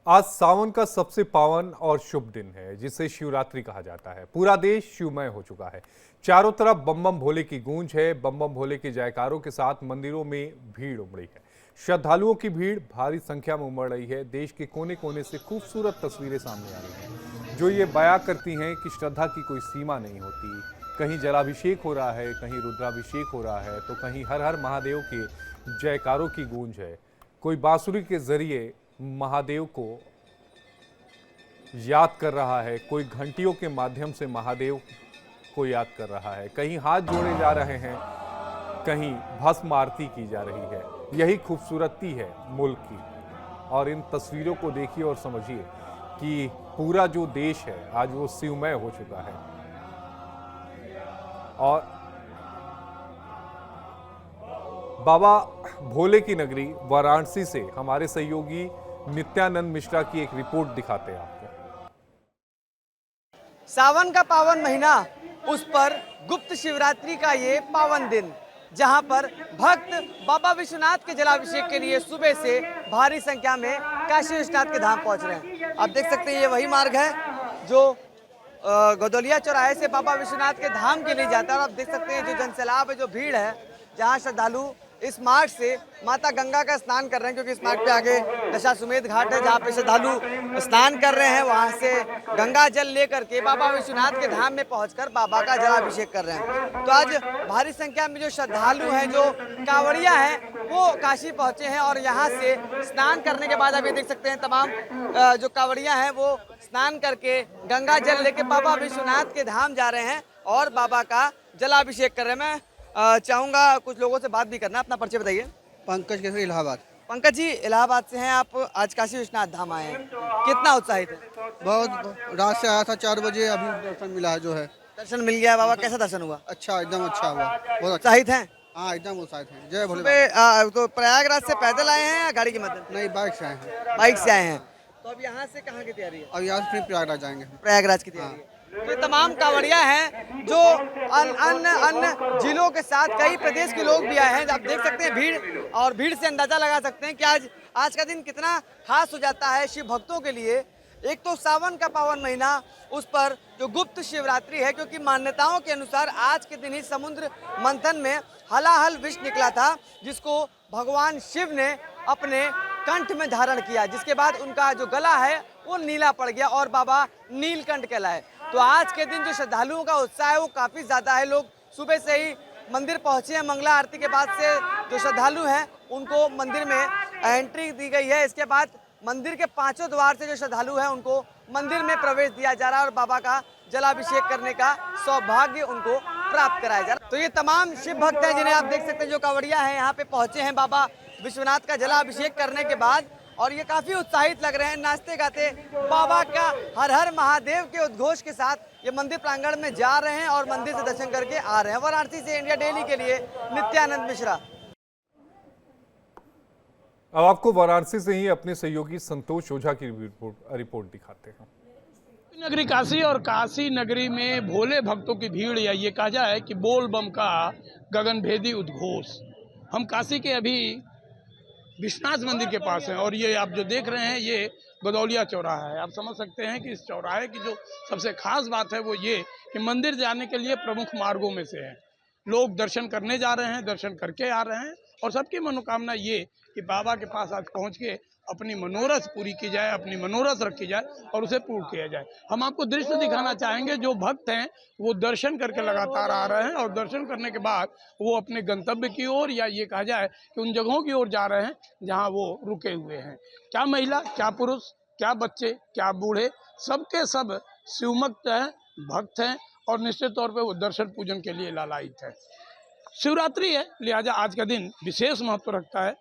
आज सावन का सबसे पावन और शुभ दिन है जिसे शिवरात्रि कहा जाता है। पूरा देश शिवमय हो चुका है। चारों तरफ बम बम भोले की गूंज है। बम बम भोले के जयकारों के साथ मंदिरों में भीड़ उमड़ी है। श्रद्धालुओं की भीड़ भारी संख्या में उमड़ रही है। देश के कोने कोने से खूबसूरत तस्वीरें सामने आ रही हैं जो ये बयां करती हैं कि श्रद्धा की कोई सीमा नहीं होती। कहीं जलाभिषेक हो रहा है, कहीं रुद्राभिषेक हो रहा है, तो कहीं हर हर महादेव के जयकारों की गूंज है। कोई बांसुरी के जरिए महादेव को याद कर रहा है, कोई घंटियों के माध्यम से महादेव को याद कर रहा है। कहीं हाथ जोड़े जा रहे हैं, कहीं भस्म आरती की जा रही है। यही खूबसूरती है मुल्क की। और इन तस्वीरों को देखिए और समझिए कि पूरा जो देश है आज वो शिवमय हो चुका है। और बाबा भोले की नगरी वाराणसी से हमारे सहयोगी नित्यानंद मिश्रा की एक रिपोर्ट दिखाते हैं आपको। सावन का पावन महीना, उस पर गुप्त शिवरात्रि का ये पावन दिन, जहां पर भक्त बाबा विश्वनाथ के जलाभिषेक के लिए सुबह से भारी संख्या में काशी विश्वनाथ के धाम पहुंच रहे हैं। आप देख सकते हैं ये वही मार्ग है जो गदौलिया चौराहे से बाबा विश्वनाथ के धाम के लिए जाता है। और आप देख सकते हैं जो जनसैलाब है, जो भीड़ है, जहां श्रद्धालु इस मार्ग से माता गंगा का स्नान कर रहे हैं, क्योंकि इस मार्ग पे आगे दशाश्वमेध घाट है जहाँ पे श्रद्धालु स्नान कर रहे हैं। वहाँ से गंगा जल लेकर के बाबा विश्वनाथ के धाम में पहुंचकर बाबा का जलाभिषेक कर रहे हैं। तो आज भारी संख्या में जो श्रद्धालु हैं, जो कांवड़िया हैं, वो काशी पहुंचे हैं और यहाँ से स्नान करने के बाद आप ये देख सकते हैं तमाम जो कांवड़िया हैं वो स्नान करके गंगा जल लेके बाबा विश्वनाथ के धाम जा रहे हैं और बाबा का जलाभिषेक कर रहे हैं। मैं चाहूंगा कुछ लोगों से बात भी करना। अपना परिचय बताइए। पंकज कैसे, इलाहाबाद। पंकज जी, इलाहाबाद से हैं आप, आज काशी विश्वनाथ धाम आए हैं, कितना उत्साहित है? बहुत रात से आया था, 4 बजे, अभी दर्शन मिला है जो है। दर्शन मिल गया बाबा, कैसा दर्शन हुआ? अच्छा, एकदम अच्छा हुआ, बहुत अच्छा। उत्साहित हैं? हाँ, एकदम उत्साहित है। जय भोले बाबा। तो प्रयागराज से पैदल आए हैं या गाड़ी की मदद? नहीं, बाइक से आए हैं। बाइक से आए हैं। तो अब यहाँ से कहाँ की तैयारी है? अब यहाँ से फिर प्रयागराज जाएंगे। प्रयागराज की तैयारी है। ये तमाम कांवड़िया हैं जो अन्य जिलों के साथ कई प्रदेश के लोग भी आए हैं। आप देख सकते हैं भीड़, और भीड़ से अंदाजा लगा सकते हैं कि आज का दिन कितना खास हो जाता है शिव भक्तों के लिए। एक तो सावन का पावन महीना, उस पर जो गुप्त शिवरात्रि है, क्योंकि मान्यताओं के अनुसार आज के दिन ही समुद्र मंथन में हलाहल विष निकला था, जिसको भगवान शिव ने अपने कंठ में धारण किया, जिसके बाद उनका जो गला है वो नीला पड़ गया और बाबा नीलकंठ कहलाए। तो आज के दिन जो श्रद्धालुओं का उत्साह है वो काफ़ी ज़्यादा है। लोग सुबह से ही मंदिर पहुंचे हैं। मंगला आरती के बाद से जो श्रद्धालु हैं उनको मंदिर में एंट्री दी गई है। इसके बाद मंदिर के 5 द्वार से जो श्रद्धालु हैं उनको मंदिर में प्रवेश दिया जा रहा है और बाबा का जलाभिषेक करने का सौभाग्य उनको प्राप्त कराया जा रहा है। तो ये तमाम शिव भक्त हैं जिन्हें आप देख सकते हैं, जो कांवड़िया हैं, यहाँ पे पहुंचे हैं बाबा विश्वनाथ का जलाभिषेक करने के बाद, और ये काफी उत्साहित लग रहे हैं। नाचते गाते बाबा का हर हर महादेव के उद्घोष के साथ ये मंदिर प्रांगण में जा रहे हैं और मंदिर से दर्शन करके आ रहे हैं। वाराणसी से इंडिया डेली के लिए नित्यानंद मिश्रा। अब आपको वाराणसी से ही अपने सहयोगी संतोष ओझा की रिपोर्ट दिखाते हैं। नगरी काशी, और काशी नगरी में भोले भक्तों की भीड़, या ये कहा जाए कि बोल बम का गगनभेदी उद्घोष। हम काशी के अभी विश्वनाथ मंदिर के पास हैं और ये आप जो देख रहे हैं ये गदौलिया चौराहा है। आप समझ सकते हैं कि इस चौराहे की जो सबसे खास बात है वो ये कि मंदिर जाने के लिए प्रमुख मार्गों में से है। लोग दर्शन करने जा रहे हैं, दर्शन करके आ रहे हैं, और सबकी मनोकामना ये कि बाबा के पास आज पहुंच के अपनी मनोरथ पूरी की जाए, अपनी मनोरथ रखी जाए और उसे पूर्ण किया जाए। हम आपको दृश्य दिखाना चाहेंगे। जो भक्त हैं वो दर्शन करके लगातार आ रहे हैं और दर्शन करने के बाद वो अपने गंतव्य की ओर, या ये कहा जाए कि उन जगहों की ओर जा रहे हैं जहां वो रुके हुए हैं। क्या महिला, क्या पुरुष, क्या बच्चे, क्या बूढ़े, सबके सब शिवभक्त हैं, भक्त हैं, और निश्चित तौर पर वो दर्शन पूजन के लिए लालायित है। शिवरात्रि है, लिहाजा आज का दिन विशेष महत्व रखता है।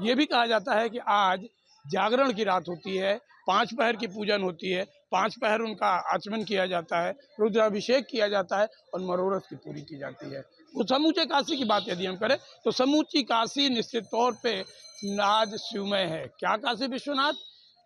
ये भी कहा जाता है कि आज जागरण की रात होती है, 5 पहर की पूजन होती है, 5 पहर उनका आचमन किया जाता है, रुद्राभिषेक किया जाता है और मनोरथ की पूरी की जाती है। तो समूचे काशी की बात यदि हम करें तो समूची काशी निश्चित तौर पे आज शिवमय है। क्या काशी विश्वनाथ,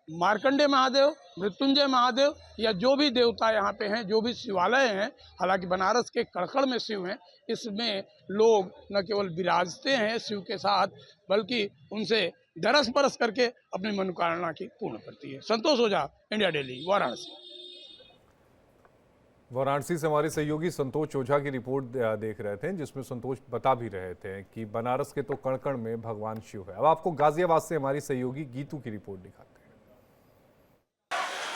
मार्कंडे महादेव, मृत्युंजय महादेव, या जो भी देवता यहाँ पे हैं, जो भी शिवालय हैं, हालांकि बनारस के कड़कड़ में शिव हैं, इसमें लोग न केवल विराजते हैं शिव के साथ, बल्कि उनसे दरस परस करके अपनी मनोकामना की पूर्ण करती है। संतोष ओझा, इंडिया डेली, वाराणसी। वाराणसी से हमारे सहयोगी संतोष ओझा की रिपोर्ट देख रहे थे, जिसमें संतोष बता भी रहे थे कि बनारस के तो कण कण में भगवान शिव है। अब आपको गाजियाबाद से हमारी सहयोगी गीतू की रिपोर्ट दिखाते हैं।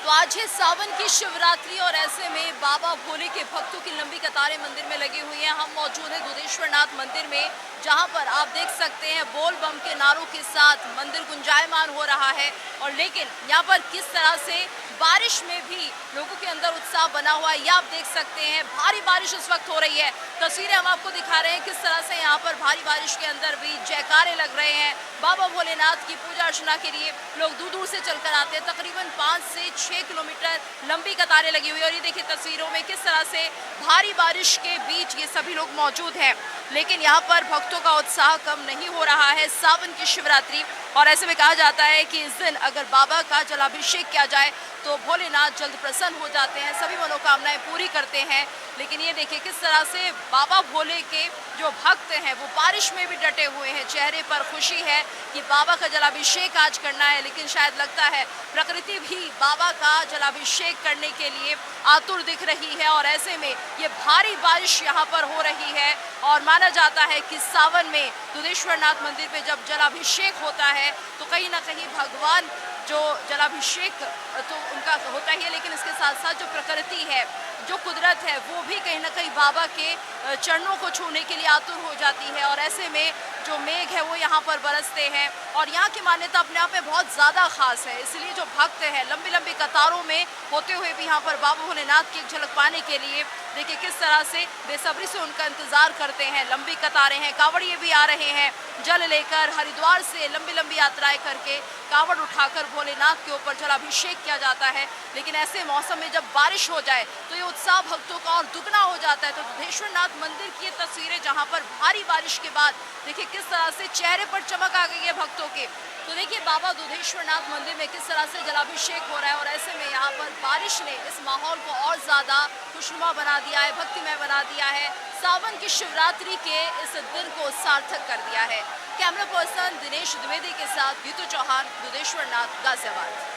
तो आज है सावन की शिवरात्रि और ऐसे में बाबा भोले के भक्तों की लंबी कतारें मंदिर में लगी हुई हैं। हम मौजूद हैं दुधेश्वर नाथ मंदिर में, जहां पर आप देख सकते हैं बोल बम के नारों के साथ मंदिर गुंजायमान हो रहा है। और लेकिन यहाँ पर किस तरह से बारिश में भी लोगों के अंदर उत्साह बना हुआ है, ये आप देख सकते हैं। भारी बारिश इस वक्त हो रही है, तस्वीरें हम आपको दिखा रहे हैं किस तरह से यहाँ पर भारी बारिश के अंदर भी जयकारे लग रहे हैं। बाबा भोलेनाथ की पूजा अर्चना के लिए लोग दूर दूर से चलकर आते हैं। तकरीबन 5 से 6 किलोमीटर लंबी कतारें लगी हुई है। और ये देखिए तस्वीरों में किस तरह से भारी बारिश के बीच ये सभी लोग मौजूद हैं। लेकिन यहाँ पर भक्तों का उत्साह कम नहीं हो रहा है। सावन की शिवरात्रि और ऐसे में कहा जाता है कि इस दिन अगर बाबा का जलाभिषेक किया जाए तो भोलेनाथ जल्द प्रसन्न हो जाते हैं, सभी मनोकामनाएं पूरी करते हैं। लेकिन ये देखिए किस तरह से बाबा भोले के जो भक्त हैं वो बारिश में भी डटे हुए हैं। चेहरे पर खुशी है कि बाबा का जलाभिषेक आज करना है, लेकिन शायद लगता है प्रकृति भी बाबा का जलाभिषेक करने के लिए आतुर दिख रही है। और ऐसे में ये भारी बारिश यहाँ पर हो रही है और माना जाता है कि सावन में दुधेश्वर नाथ मंदिर पे जब जलाभिषेक होता है तो कहीं ना कहीं भगवान जो जलाभिषेक तो उनका होता ही है, लेकिन इसके साथ साथ जो प्रकृति है, जो कुदरत है, वो भी कहीं ना कहीं बाबा के चरणों को छूने के लिए आतुर हो जाती है। और ऐसे में जो मेघ है वो यहाँ पर बरसते हैं और यहाँ की मान्यता अपने आप में बहुत ज़्यादा खास है। इसलिए जो भक्त हैं लंबी लंबी कतारों में होते हुए भी यहाँ पर बाबा भोलेनाथ की एक झलक पाने के लिए देखिए किस तरह से बेसब्री से उनका इंतजार करते हैं। लंबी कतारें हैं, कांवड़िए भी आ रहे हैं जल लेकर। हरिद्वार से लंबी लंबी यात्राएं करके कांवड़ उठाकर भोलेनाथ के ऊपर जलाभिषेक किया जाता है। लेकिन ऐसे मौसम में जब बारिश हो जाए तो ये उत्साह भक्तों का और दुगना हो जाता है। तो दुधेश्वर नाथ मंदिर की ये तस्वीरें जहाँ पर भारी बारिश के बाद देखिए किस तरह से चेहरे पर चमक आ गई है भक्तों के। तो देखिए बाबा दुधेश्वर नाथ मंदिर में किस तरह से जलाभिषेक हो रहा है और ऐसे में यहाँ पर बारिश ने इस माहौल को और ज़्यादा खुशनुमा बना दिया है, भक्तिमय बना दिया है। सावन की शिवरात्रि के इस दिन को सार्थक कर दिया है। कैमरा पर्सन दिनेश द्विवेदी के साथ गीतू चौहान, दुधेश्वर नाथ, गाजियाबाद।